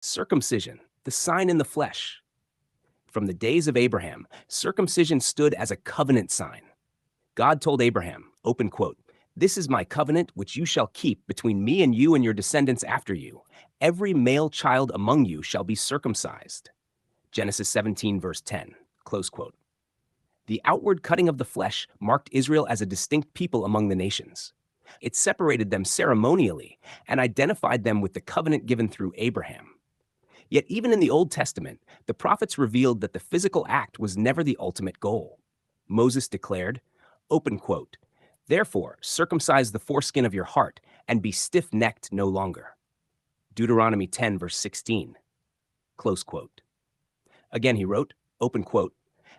Circumcision, the sign in the flesh. From the days of Abraham, circumcision stood as a covenant sign. God told Abraham, open quote, "This is my covenant which you shall keep between me and you and your descendants after you. Every male child among you shall be circumcised." Genesis 17, verse 10, close quote. The outward cutting of the flesh marked Israel as a distinct people among the nations. It separated them ceremonially and identified them with the covenant given through Abraham. Yet even in the Old Testament, the prophets revealed that the physical act was never the ultimate goal. Moses declared, open quote, "Therefore circumcise the foreskin of your heart and be stiff-necked no longer." Deuteronomy 10, verse 16, close quote. Again he wrote, open quote,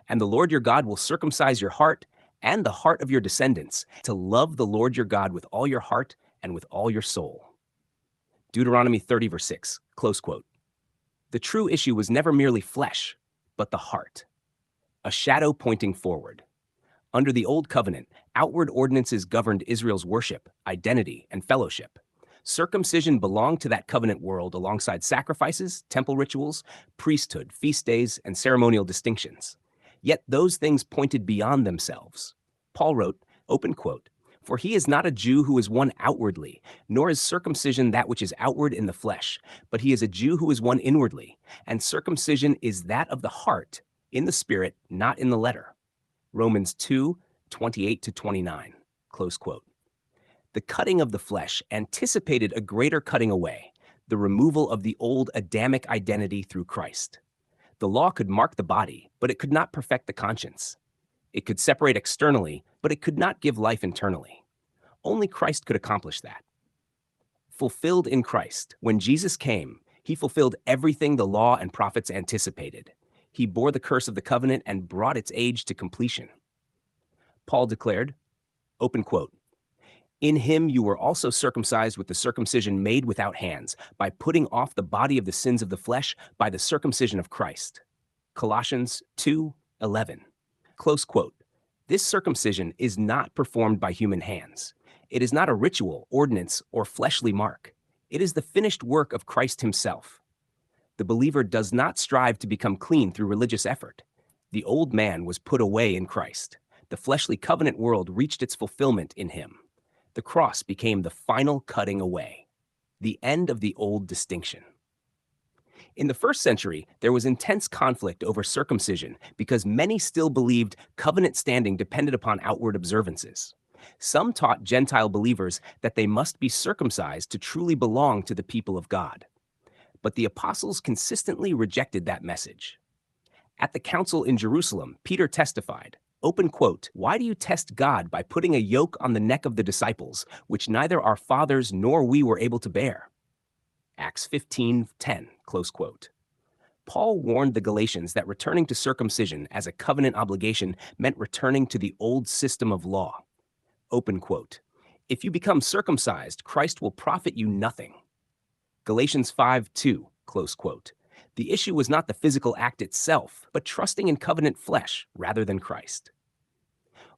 "And the Lord your God will circumcise your heart and the heart of your descendants to love the Lord your God with all your heart and with all your soul." Deuteronomy 30, verse 6, close quote. The true issue was never merely flesh, but the heart. A shadow pointing forward. Under the Old Covenant, outward ordinances governed Israel's worship, identity, and fellowship. Circumcision belonged to that covenant world alongside sacrifices, temple rituals, priesthood, feast days, and ceremonial distinctions. Yet those things pointed beyond themselves. Paul wrote, open quote, "For he is not a Jew who is one outwardly, nor is circumcision that which is outward in the flesh, but he is a Jew who is one inwardly, and circumcision is that of the heart, in the spirit, not in the letter." Romans 2, 28-29, close quote. The cutting of the flesh anticipated a greater cutting away, the removal of the old Adamic identity through Christ. The law could mark the body, but it could not perfect the conscience. It could separate externally, but it could not give life internally. Only Christ could accomplish that. Fulfilled in Christ, when Jesus came, he fulfilled everything the law and prophets anticipated. He bore the curse of the covenant and brought its age to completion. Paul declared, open quote, "In him you were also circumcised with the circumcision made without hands, by putting off the body of the sins of the flesh by the circumcision of Christ." Colossians 2:11. Close quote. This circumcision is not performed by human hands. It is not a ritual, ordinance, or fleshly mark. It is the finished work of Christ himself. The believer does not strive to become clean through religious effort. The old man was put away in Christ. The fleshly covenant world reached its fulfillment in him. The cross became the final cutting away, the end of the old distinction. In the first century, there was intense conflict over circumcision because many still believed covenant standing depended upon outward observances. Some taught Gentile believers that they must be circumcised to truly belong to the people of God. But the apostles consistently rejected that message. At the council in Jerusalem, Peter testified, open quote, "Why do you test God by putting a yoke on the neck of the disciples, which neither our fathers nor we were able to bear?" Acts 15:10, close quote. Paul warned the Galatians that returning to circumcision as a covenant obligation meant returning to the old system of law. Open quote, "If you become circumcised, Christ will profit you nothing." Galatians 5:2, close quote. The issue was not the physical act itself, but trusting in covenant flesh rather than Christ.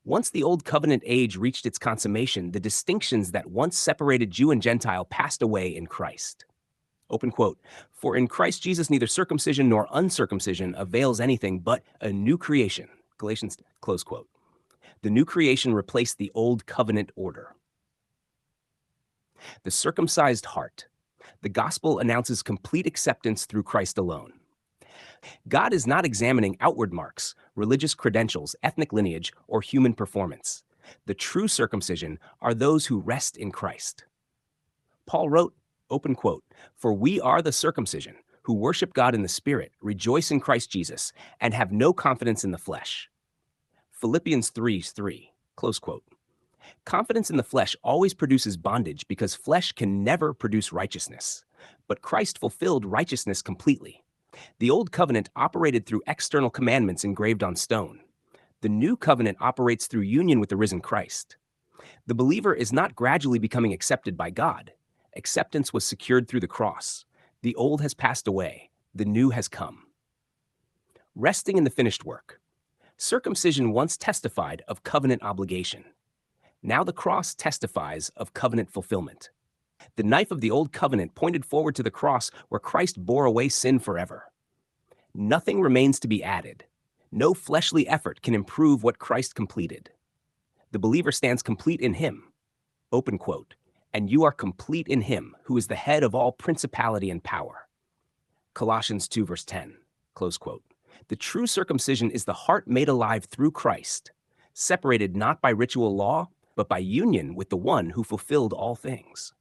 Once the old covenant age reached its consummation, the distinctions that once separated Jew and Gentile passed away in Christ. Open quote, "For in Christ Jesus neither circumcision nor uncircumcision avails anything but a new creation." Galatians, close quote. The new creation replaced the old covenant order. The circumcised heart. The gospel announces complete acceptance through Christ alone. God is not examining outward marks, religious credentials, ethnic lineage, or human performance. The true circumcision are those who rest in Christ. Paul wrote, open quote, "For we are the circumcision, who worship God in the Spirit, rejoice in Christ Jesus, and have no confidence in the flesh." Philippians 3:3, close quote. Confidence in the flesh always produces bondage because flesh can never produce righteousness. But Christ fulfilled righteousness completely. The old covenant operated through external commandments engraved on stone. The new covenant operates through union with the risen Christ. The believer is not gradually becoming accepted by God. Acceptance was secured through the cross. The old has passed away. The new has come. Resting in the finished work. Circumcision once testified of covenant obligation. Now the cross testifies of covenant fulfillment. The knife of the old covenant pointed forward to the cross where Christ bore away sin forever. Nothing remains to be added. No fleshly effort can improve what Christ completed. The believer stands complete in him. Open quote. And you are complete in him, who is the head of all principality and power. Colossians 2 verse 10. Close quote. The true circumcision is the heart made alive through Christ, separated not by ritual law, but by union with the one who fulfilled all things.